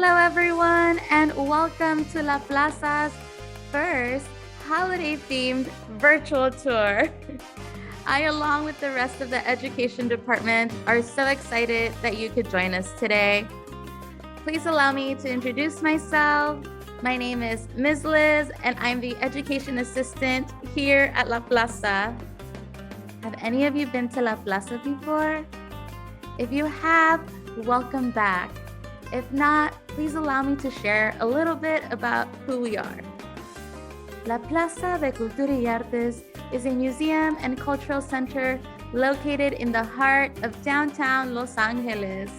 Hello, everyone, and welcome to La Plaza's first holiday-themed virtual tour. I, along with the rest of the education department, are so excited that you could join us today. Please allow me to introduce myself. My name is Ms. Liz, and I'm the education assistant here at La Plaza. Have any of you been to La Plaza before? If you have, welcome back. If not, please allow me to share a little bit about who we are. La Plaza de Cultura y Artes is a museum and cultural center located in the heart of downtown Los Angeles.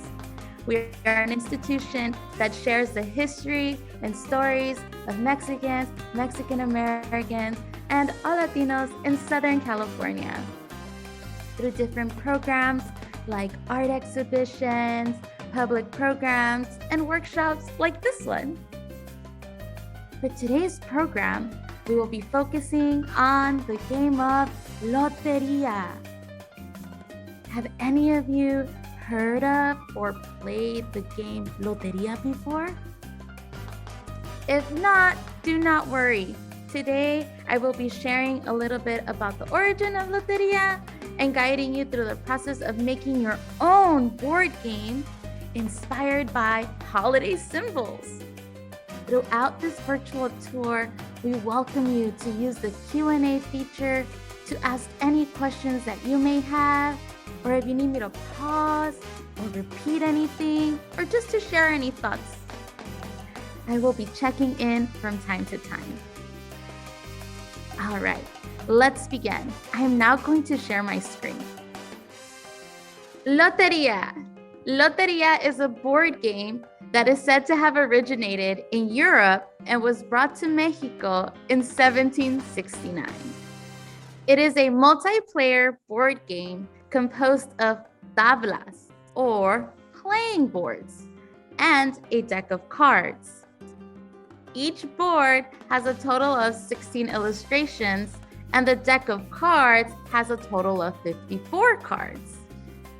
We are an institution that shares the history and stories of Mexicans, Mexican Americans, and all Latinos in Southern California. Through different programs like art exhibitions, public programs, and workshops like this one. For today's program, we will be focusing on the game of Lotería. Have any of you heard of or played the game Lotería before? If not, do not worry. Today, I will be sharing a little bit about the origin of Lotería and guiding you through the process of making your own board game inspired by holiday symbols. Throughout this virtual tour, we welcome you to use the Q&A feature to ask any questions that you may have, or if you need me to pause or repeat anything, or just to share any thoughts. I will be checking in from time to time. All right, let's begin. I am now going to share my screen. Lotería. Lotería is a board game that is said to have originated in Europe and was brought to Mexico in 1769. It is a multiplayer board game composed of tablas, or playing boards, and a deck of cards. Each board has a total of 16 illustrations, and the deck of cards has a total of 54 cards.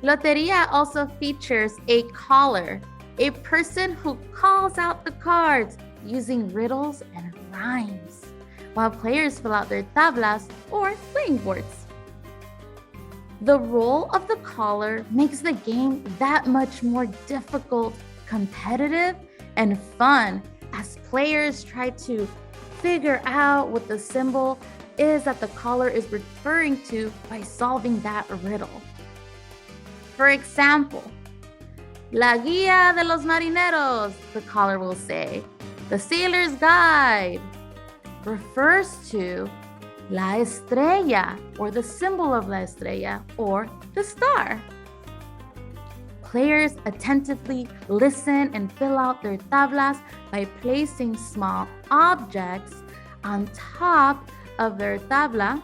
Lotería also features a caller, a person who calls out the cards using riddles and rhymes, while players fill out their tablas or playing boards. The role of the caller makes the game that much more difficult, competitive, and fun as players try to figure out what the symbol is that the caller is referring to by solving that riddle. For example, La Guía de los Marineros, the caller will say. The Sailor's Guide refers to La Estrella, or the symbol of La Estrella, or the star. Players attentively listen and fill out their tablas by placing small objects on top of their tabla.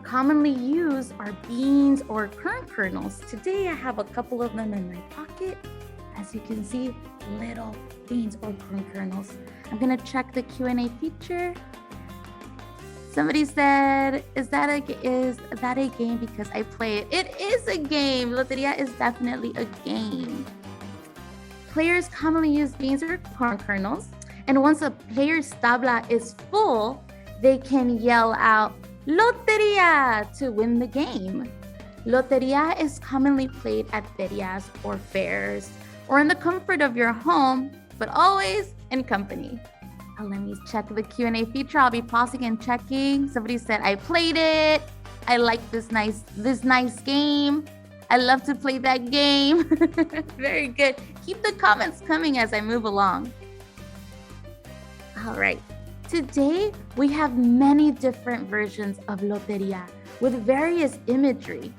Commonly used are beans or corn kernels. Today I have a couple of them in my pocket. As you can see, little beans or corn kernels. I'm gonna check the Q&A feature. Somebody said, is that a game because I play it? It is a game. Lotería is definitely a game. Players commonly use beans or corn kernels, and once a player's tabla is full, they can yell out, Lotería, to win the game. Lotería is commonly played at ferias or fairs, or in the comfort of your home, but always in company. Let me check the Q&A feature. I'll be pausing and checking. Somebody said, I played it. I like this nice game. I love to play that game. Very good. Keep the comments coming as I move along. All right. Today, we have many different versions of Lotería with various imagery.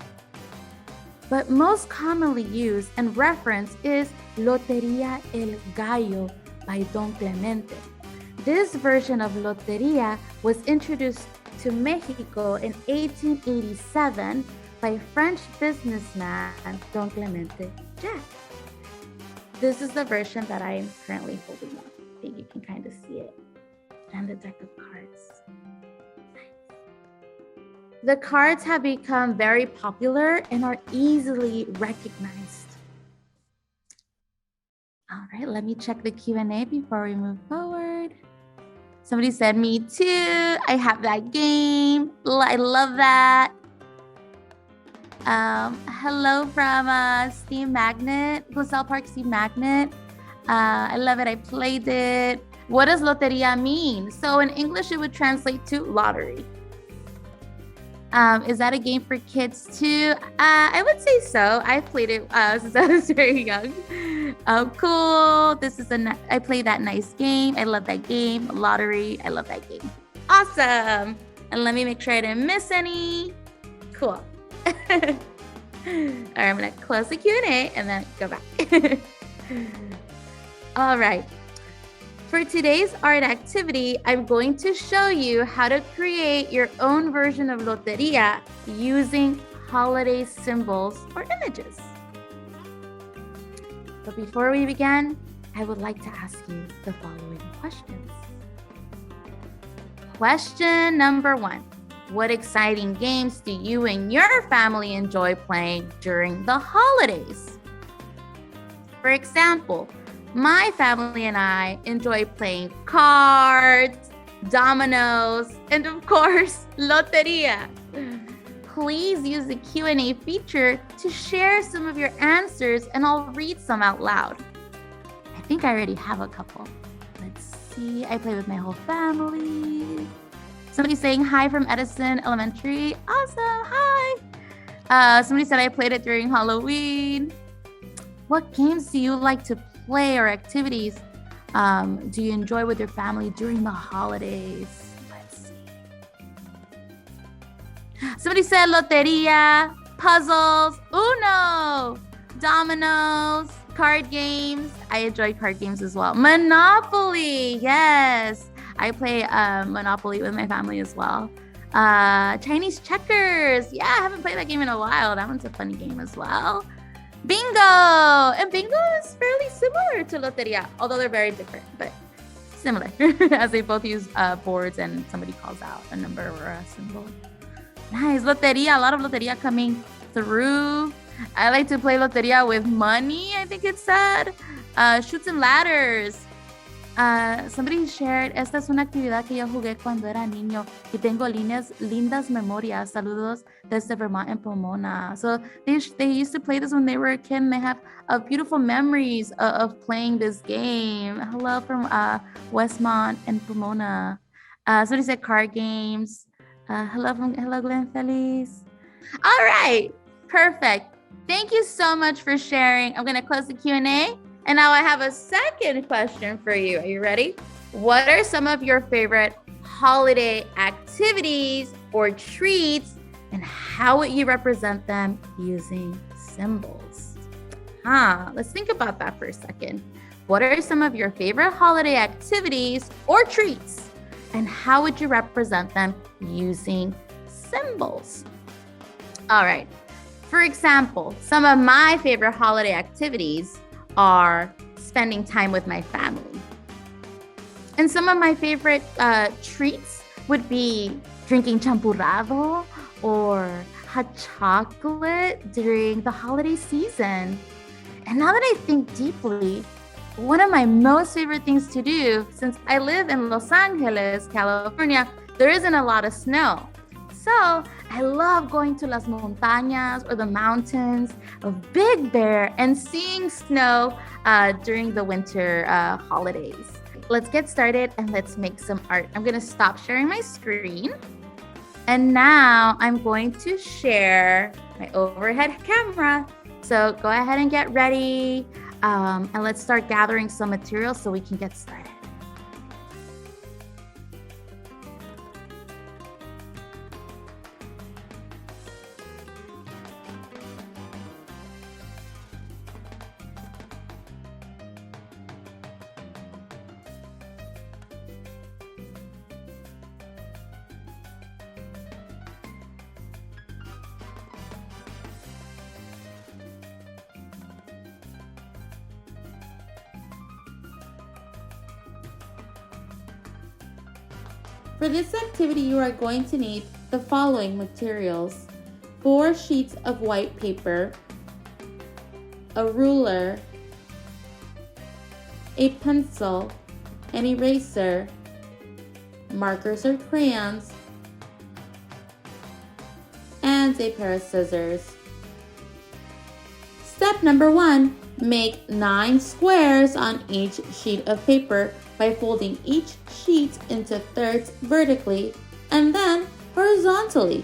But most commonly used and referenced is Lotería El Gallo by Don Clemente. This version of Lotería was introduced to Mexico in 1887 by French businessman Don Clemente Jack. This is the version that I am currently holding up. I think you can kind of see it. And the deck of cards. Nice. The cards have become very popular and are easily recognized. All right, let me check the Q&A before we move forward. Somebody said, me too. I have that game. I love that. Hello from Steam Magnet, Gliselle Park Steam Magnet. I love it. I played it. What does Lotería mean? So in English, it would translate to lottery. Is that a game for kids too? I would say so. I played it since I was very young. Cool. I played that nice game. I love that game. Lottery. I love that game. Awesome. And let me make sure I didn't miss any. Cool. All right, I'm gonna close the Q&A and then go back. All right. For today's art activity, I'm going to show you how to create your own version of Lotería using holiday symbols or images. But before we begin, I would like to ask you the following questions. Question number 1. What exciting games do you and your family enjoy playing during the holidays? For example, my family and I enjoy playing cards, dominoes, and of course, Lotería. Please use the Q&A feature to share some of your answers and I'll read some out loud. I think I already have a couple. Let's see. I play with my whole family. Somebody saying hi from Edison Elementary. Awesome. Hi. Somebody said I played it during Halloween. What games do you like to play or activities do you enjoy with your family during the holidays? Let's see. Somebody said Lotería, puzzles, Uno, dominoes, card games. I enjoy card games as well. Monopoly, yes. I play Monopoly with my family as well. Chinese checkers. Yeah, I haven't played that game in a while. That one's a funny game as well. Bingo! And bingo is fairly similar to Lotería, although they're very different, but similar, as they both use boards and somebody calls out a number or a symbol. Nice. Lotería, a lot of Lotería coming through. I like to play Lotería with money, I think it said. Shoots and ladders. Somebody shared, esta es una actividad que yo jugué cuando era niño y tengo lindas memorias. Saludos desde Vermont and Pomona. So they used to play this when they were a kid and they have beautiful memories of playing this game. Hello from Westmont and Pomona. Somebody said card games. Hello Glenn Feliz. All right, perfect. Thank you so much for sharing. I'm going to close the Q&A. And now I have a second question for you. Are you ready? What are some of your favorite holiday activities or treats, and how would you represent them using symbols? Let's think about that for a second. What are some of your favorite holiday activities or treats, and how would you represent them using symbols? All right. For example, some of my favorite holiday activities are spending time with my family. And some of my favorite treats would be drinking champurrado or hot chocolate during the holiday season. And now that I think deeply, one of my most favorite things to do, since I live in Los Angeles, California, there isn't a lot of snow. So I love going to las montañas or the mountains of Big Bear and seeing snow during the winter holidays. Let's get started and let's make some art. I'm going to stop sharing my screen. And now I'm going to share my overhead camera. So go ahead and get ready. And let's start gathering some materials so we can get started. For this activity, you are going to need the following materials: 4 sheets of white paper, a ruler, a pencil, an eraser, markers or crayons, and a pair of scissors. Step number 1, make 9 squares on each sheet of paper by folding each sheet into thirds vertically and then horizontally.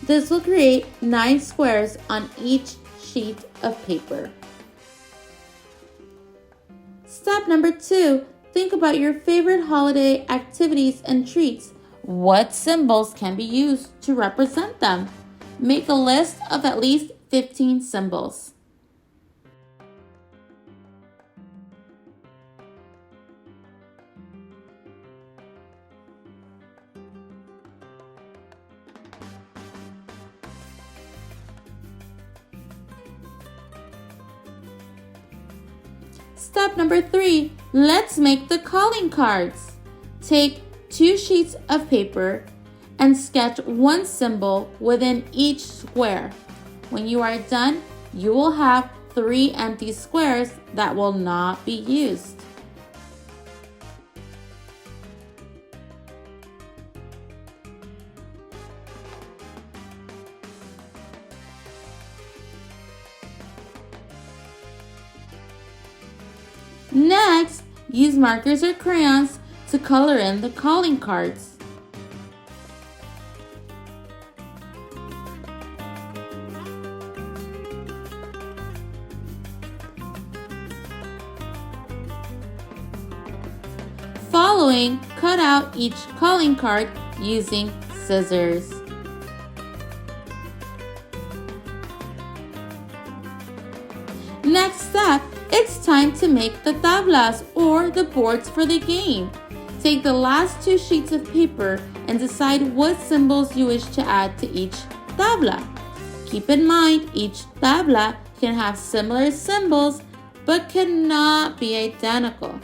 This will create 9 squares on each sheet of paper. Step number 2, think about your favorite holiday activities and treats. What symbols can be used to represent them? Make a list of at least 15 symbols. Step number 3, let's make the calling cards. Take 2 sheets of paper and sketch 1 symbol within each square. When you are done, you will have 3 empty squares that will not be used. Next, use markers or crayons to color in the calling cards. Following, cut out each calling card using scissors. Next step, it's time to make the tablas or the boards for the game. Take the last 2 sheets of paper and decide what symbols you wish to add to each tabla. Keep in mind, each tabla can have similar symbols but cannot be identical.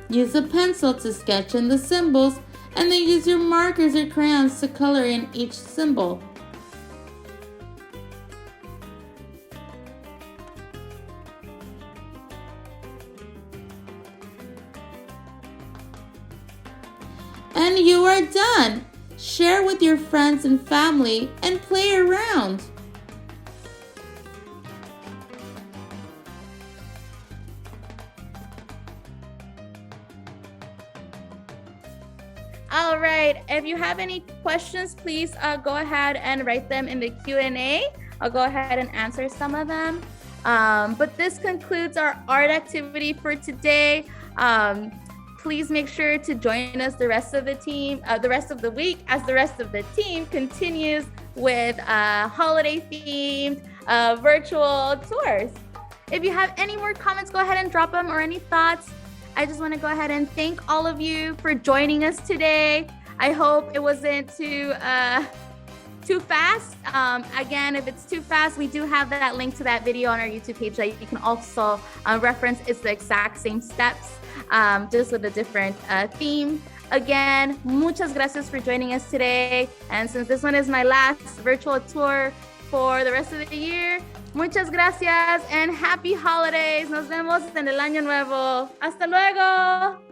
Use a pencil to sketch in the symbols and then use your markers or crayons to color in each symbol. And you are done! Share with your friends and family and play around. All right, if you have any questions, please go ahead and write them in the Q&A. I'll go ahead and answer some of them. But this concludes our art activity for today. Please make sure to join us the rest of the week as the rest of the team continues with holiday-themed virtual tours. If you have any more comments, go ahead and drop them, or any thoughts. I just want to go ahead and thank all of you for joining us today. I hope it wasn't too fast. Again, if it's too fast, we do have that link to that video on our YouTube page that you can also reference. It's the exact same steps, just with a different theme. Again, muchas gracias for joining us today. And since this one is my last virtual tour for the rest of the year, muchas gracias and happy holidays. Nos vemos en el año nuevo. Hasta luego.